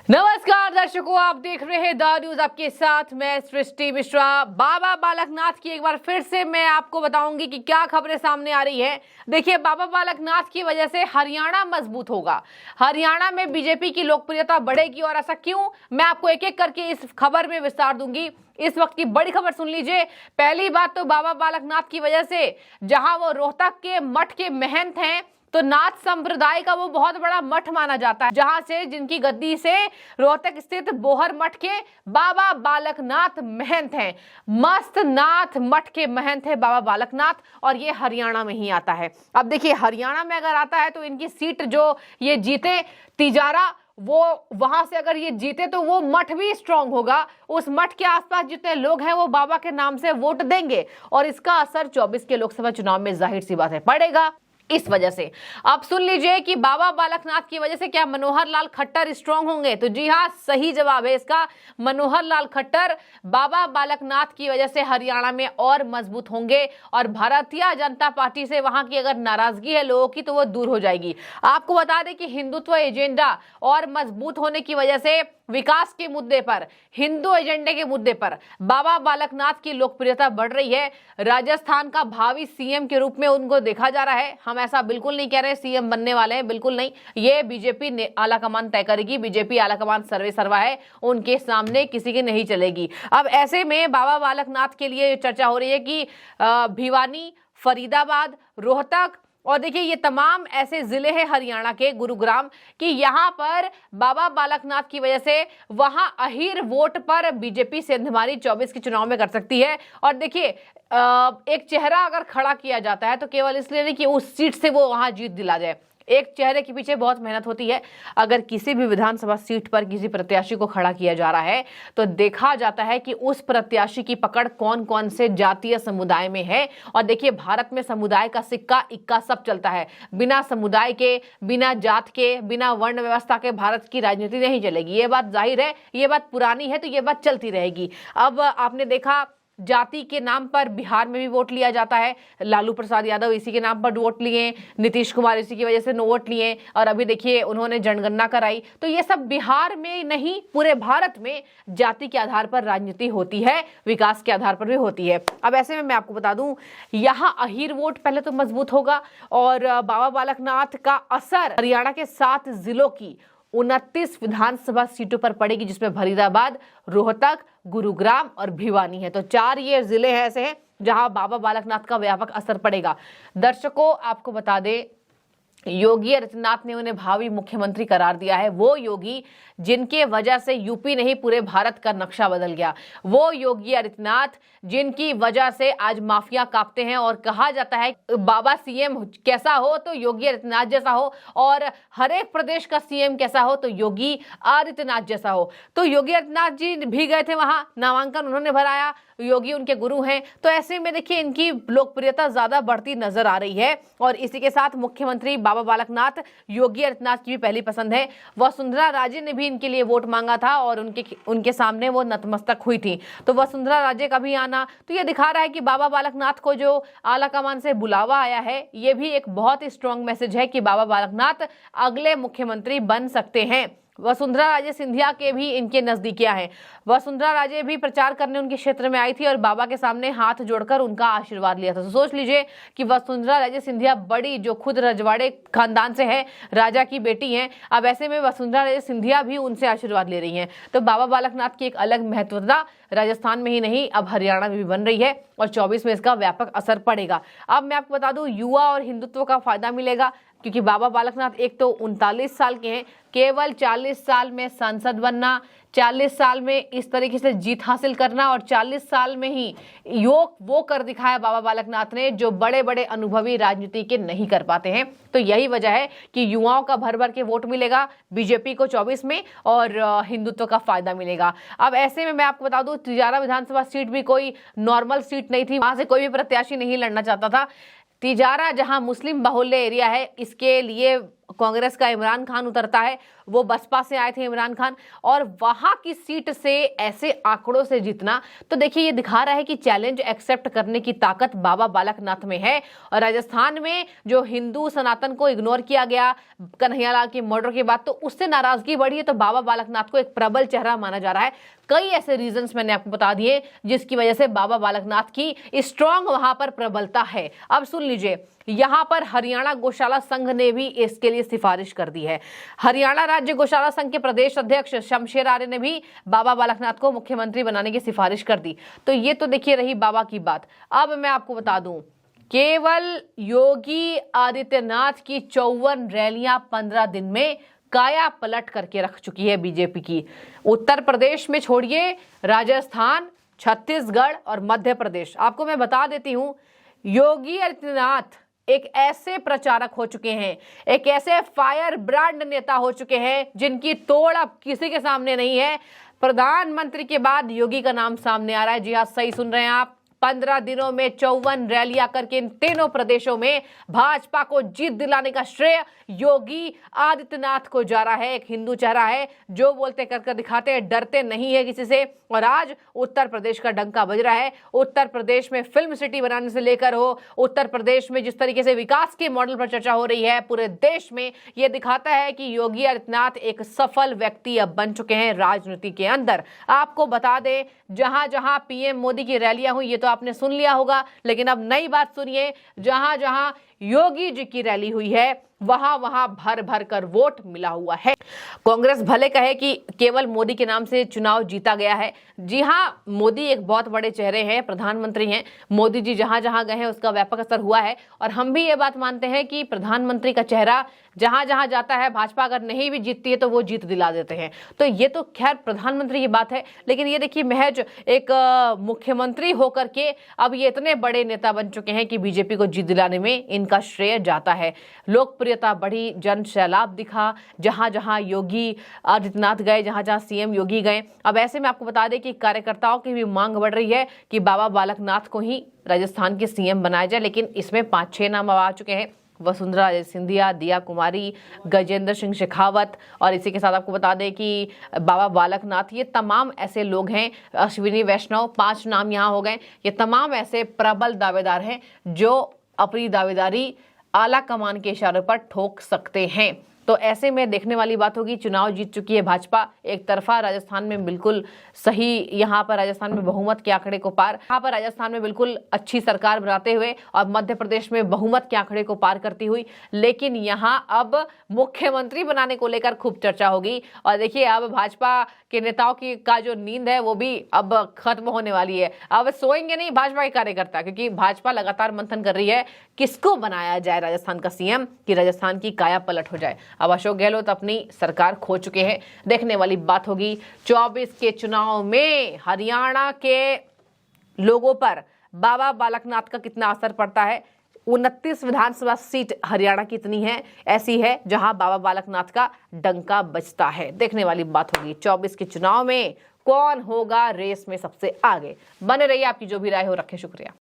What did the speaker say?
नमस्कार दर्शकों, आप देख रहे हैं द न्यूज। आपके साथ मैं सृष्टि मिश्रा। बाबा बालकनाथ की एक बार फिर से मैं आपको बताऊंगी कि क्या खबरें सामने आ रही है। देखिए, बाबा बालकनाथ की वजह से हरियाणा मजबूत होगा, हरियाणा में बीजेपी की लोकप्रियता बढ़ेगी। और ऐसा क्यों, मैं आपको एक एक करके इस खबर में विस्तार दूंगी। इस वक्त की बड़ी खबर सुन लीजिए। पहली बात तो बाबा बालकनाथ की वजह से, जहां वो रोहतक के मठ के महंत हैं, तो नाथ संप्रदाय का वो बहुत बड़ा मठ माना जाता है, जहां से जिनकी गद्दी से रोहतक स्थित बोहर मठ के बाबा बालकनाथ महंत हैं। मस्त नाथ मठ के महंत है बाबा बालकनाथ, और ये हरियाणा में ही आता है। अब देखिए, हरियाणा में अगर आता है तो इनकी सीट जो ये जीते तिजारा, वो वहां से अगर ये जीते तो वो मठ भी स्ट्रांग होगा। उस मठ के आसपास जितने लोग हैं वो बाबा के नाम से वोट देंगे, और इसका असर 24 के लोकसभा चुनाव में जाहिर सी बात है पड़ेगा। इस वजह से आप सुन लीजिए कि बाबा बालकनाथ की वजह से क्या मनोहर लाल खट्टर स्ट्रांग होंगे? तो जी हां, सही जवाब है इसका। मनोहर लाल खट्टर बाबा बालकनाथ की वजह से हरियाणा में और मजबूत होंगे, और भारतीय जनता पार्टी से वहां की अगर नाराजगी है लोगों की तो वो दूर हो जाएगी। आपको बता दें कि हिंदुत्व एजेंडा और मजबूत होने की वजह से विकास के मुद्दे पर, हिंदू एजेंडे के मुद्दे पर बाबा बालकनाथ की लोकप्रियता बढ़ रही है। राजस्थान का भावी सीएम के रूप में उनको देखा जा रहा है। हम ऐसा बिल्कुल नहीं कह रहे सीएम बनने वाले हैं, बिल्कुल नहीं। ये बीजेपी आलाकमान तय करेगी। बीजेपी आलाकमान सर्वे सर्वा है, उनके सामने किसी की नहीं चलेगी। अब ऐसे में बाबा बालकनाथ के लिए चर्चा हो रही है कि भिवानी, फरीदाबाद, रोहतक, और देखिए ये तमाम ऐसे जिले हैं हरियाणा के, गुरुग्राम, कि यहाँ पर बाबा बालकनाथ की वजह से वहां अहीर वोट पर बीजेपी सेंधमारी 24 के चुनाव में कर सकती है। और देखिए, एक चेहरा अगर खड़ा किया जाता है तो केवल इसलिए नहीं कि उस सीट से वो वहां जीत दिला जाए। एक चेहरे के पीछे बहुत मेहनत होती है। अगर किसी भी विधानसभा सीट पर किसी प्रत्याशी को खड़ा किया जा रहा है तो देखा जाता है कि उस प्रत्याशी की पकड़ कौन कौन से जातीय समुदाय में है। और देखिए, भारत में समुदाय का सिक्का इक्का सब चलता है। बिना समुदाय के, बिना जात के, बिना वर्ण व्यवस्था के भारत की राजनीति नहीं चलेगी। ये बात जाहिर है, ये बात पुरानी है, तो ये बात चलती रहेगी। अब आपने देखा, जाति के नाम पर बिहार में भी वोट लिया जाता है। लालू प्रसाद यादव इसी के नाम पर वोट लिए, नीतीश कुमार इसी की वजह से वोट लिए, और अभी देखिए उन्होंने जनगणना कराई। तो ये सब बिहार में नहीं, पूरे भारत में जाति के आधार पर राजनीति होती है, विकास के आधार पर भी होती है। अब ऐसे में मैं आपको बता दूं, यहाँ अहीर वोट पहले तो मजबूत होगा, और बाबा बालकनाथ का असर हरियाणा के 7 जिलों की 29 विधानसभा सीटों पर पड़ेगी, जिसमें फरीदाबाद, रोहतक, गुरुग्राम और भिवानी है। तो 4 ये जिले हैं ऐसे हैं जहां बाबा बालकनाथ का व्यापक असर पड़ेगा। दर्शकों, आपको बता दें, योगी आदित्यनाथ ने उन्हें भावी मुख्यमंत्री करार दिया है। वो योगी जिनके वजह से यूपी नहीं पूरे भारत का नक्शा बदल गया, वो योगी आदित्यनाथ जिनकी वजह से आज माफिया कांपते हैं। और कहा जाता है बाबा सीएम कैसा हो तो योगी आदित्यनाथ जैसा हो, और हर एक प्रदेश का सीएम कैसा हो तो योगी आदित्यनाथ जैसा हो। तो योगी आदित्यनाथ जी भी गए थे वहां, नामांकन उन्होंने भराया, योगी उनके गुरु हैं। तो ऐसे में देखिए इनकी लोकप्रियता ज्यादा बढ़ती नजर आ रही है। और इसी के साथ मुख्यमंत्री बाबा बालकनाथ योगी आदित्यनाथ की भी पहली पसंद है। वसुंधरा राजे ने भी इनके लिए वोट मांगा था, और उनके सामने वो नतमस्तक हुई थी। तो वसुंधरा राजे का भी आना तो ये दिखा रहा है कि बाबा बालकनाथ को जो आलाकमान से बुलावा आया है, ये भी एक बहुत ही स्ट्रॉन्ग मैसेज है कि बाबा बालकनाथ अगले मुख्यमंत्री बन सकते हैं। वसुंधरा राजे सिंधिया के भी इनके नजदीकियां हैं। वसुंधरा राजे भी प्रचार करने उनके क्षेत्र में आई थी और बाबा के सामने हाथ जोड़कर उनका आशीर्वाद लिया था। तो सोच लीजिए कि वसुंधरा राजे सिंधिया बड़ी, जो खुद रजवाड़े खानदान से है, राजा की बेटी हैं। अब ऐसे में वसुंधरा राजे सिंधिया भी उनसे आशीर्वाद ले रही हैं। तो बाबा बालकनाथ की एक अलग महत्वता राजस्थान में ही नहीं, अब हरियाणा में भी बन रही है, और 24 में इसका व्यापक असर पड़ेगा। अब मैं आपको बता दूं, युवा और हिंदुत्व का फायदा मिलेगा, क्योंकि बाबा बालकनाथ एक तो 39 साल के हैं। केवल 40 साल में सांसद बनना, 40 साल में इस तरीके से जीत हासिल करना, और 40 साल में ही योग वो कर दिखाया बाबा बालकनाथ ने जो बड़े बड़े अनुभवी राजनीति के नहीं कर पाते हैं। तो यही वजह है कि युवाओं का भर भर के वोट मिलेगा बीजेपी को 24 में, और हिंदुत्व का फायदा मिलेगा। अब ऐसे में मैं आपको बता दूं, तिजारा विधानसभा सीट भी कोई नॉर्मल सीट नहीं थी, वहां से कोई भी प्रत्याशी नहीं लड़ना चाहता था। तिजारा जहां मुस्लिम बाहुल्य एरिया है, इसके लिए कांग्रेस का इमरान खान उतरता है, वो बसपा से आए थे इमरान खान, और वहां की सीट से ऐसे आंकड़ों से जीतना, तो देखिए ये दिखा रहा है कि चैलेंज एक्सेप्ट करने की ताकत बाबा बालकनाथ में है। और राजस्थान में जो हिंदू सनातन को इग्नोर किया गया कन्हैयालाल के मर्डर के बाद, तो उससे नाराजगी बढ़ी है, तो बाबा बालकनाथ को एक प्रबल चेहरा माना जा रहा है। कई ऐसे रीजंस मैंने आपको बता दिए जिसकी वजह से बाबा बालकनाथ की स्ट्रांग वहां पर प्रबलता है। अब सुन लीजिए, यहां पर हरियाणा गौशाला संघ ने भी इसके लिए सिफारिश कर दी है। हरियाणा राज्य गौशाला संघ के प्रदेश अध्यक्ष शमशेर आर्य ने भी बाबा बालकनाथ को मुख्यमंत्री बनाने की सिफारिश कर दी। तो ये तो देखिए रही बाबा की बात। अब मैं आपको बता दूं, केवल योगी आदित्यनाथ की 54 रैलियां 15 दिन में काया पलट करके रख चुकी है बीजेपी की। उत्तर प्रदेश में छोड़िए, राजस्थान, छत्तीसगढ़ और मध्य प्रदेश, आपको मैं बता देती हूं, योगी आदित्यनाथ एक ऐसे प्रचारक हो चुके हैं, एक ऐसे फायर ब्रांड नेता हो चुके हैं जिनकी तोड़ अब किसी के सामने नहीं है। प्रधानमंत्री के बाद योगी का नाम सामने आ रहा है। जी हाँ, सही सुन रहे हैं आप। 15 दिनों में 54 रैलियां करके इन तीनों प्रदेशों में भाजपा को जीत दिलाने का श्रेय योगी आदित्यनाथ को जा रहा है। एक हिंदू चेहरा है जो बोलते कर दिखाते हैं, डरते नहीं है किसी से। और आज उत्तर प्रदेश का डंका बज रहा है। उत्तर प्रदेश में फिल्म सिटी बनाने से लेकर हो, उत्तर प्रदेश में जिस तरीके से विकास के मॉडल पर चर्चा हो रही है पूरे देश में, यह दिखाता है कि योगी आदित्यनाथ एक सफल व्यक्ति अब बन चुके हैं राजनीति के अंदर। आपको बता दें, जहां जहां पीएम मोदी की रैलियां हुई ये तो आपने सुन लिया होगा, लेकिन अब नई बात सुनिए, जहां जहां योगी जी की रैली हुई है वहां वहां भर भर कर वोट मिला हुआ है। कांग्रेस भले कहे कि केवल मोदी के नाम से चुनाव जीता गया है। जी हां, मोदी एक बहुत बड़े चेहरे हैं, प्रधानमंत्री हैं। मोदी जी जहां जहां गए हैं उसका व्यापक असर हुआ है। और हम भी ये बात मानते हैं कि प्रधानमंत्री का चेहरा जहां जहां जाता है, भाजपा अगर नहीं भी जीतती है तो वो जीत दिला देते हैं। तो ये तो खैर प्रधानमंत्री की बात है, लेकिन ये देखिए महज एक मुख्यमंत्री होकर के अब ये इतने बड़े नेता बन चुके हैं कि बीजेपी को जीत दिलाने में इनका श्रेय जाता है। लोकप्रियता बढ़ी, जन सैलाब दिखा, जहां जहां योगी आदित्यनाथ गए, जहां जहां सीएम योगी गए। अब ऐसे में आपको बता दें कि कार्यकर्ताओं की भी मांग बढ़ रही है कि बाबा बालकनाथ को ही राजस्थान के सीएम बनाया जाए, लेकिन इसमें 5-6 नाम आ चुके हैं। वसुंधरा सिंधिया, दिया कुमारी, गजेंद्र सिंह शेखावत, और इसी के साथ आपको बता दें कि बाबा बालकनाथ, ये तमाम ऐसे लोग हैं, अश्विनी वैष्णव, 5 नाम यहाँ हो गए। ये तमाम ऐसे प्रबल दावेदार हैं जो अपनी दावेदारी आला कमान के इशारों पर ठोक सकते हैं। तो ऐसे में देखने वाली बात होगी। चुनाव जीत चुकी है भाजपा एक तरफा, राजस्थान में बिल्कुल सही, यहाँ पर राजस्थान में बहुमत के आंकड़े को पार, यहाँ पर राजस्थान में बिल्कुल अच्छी सरकार बनाते हुए, और मध्य प्रदेश में बहुमत के आंकड़े को पार करती हुई। लेकिन यहाँ अब मुख्यमंत्री बनाने को लेकर खूब चर्चा होगी। और देखिए अब भाजपा के नेताओं की का जो नींद है वो भी अब खत्म होने वाली है। अब सोएंगे नहीं भाजपा के कार्यकर्ता, क्योंकि भाजपा लगातार मंथन कर रही है किसको बनाया जाए राजस्थान का सीएम, कि राजस्थान की काया पलट हो जाए। अब अशोक गहलोत अपनी सरकार खो चुके हैं। देखने वाली बात होगी 24 के चुनाव में हरियाणा के लोगों पर बाबा बालकनाथ का कितना असर पड़ता है। 29 विधानसभा सीट हरियाणा की इतनी है, ऐसी है जहां बाबा बालकनाथ का डंका बजता है। देखने वाली बात होगी 24 के चुनाव में कौन होगा रेस में सबसे आगे। बने रहिए, आपकी जो भी राय हो रखे। शुक्रिया।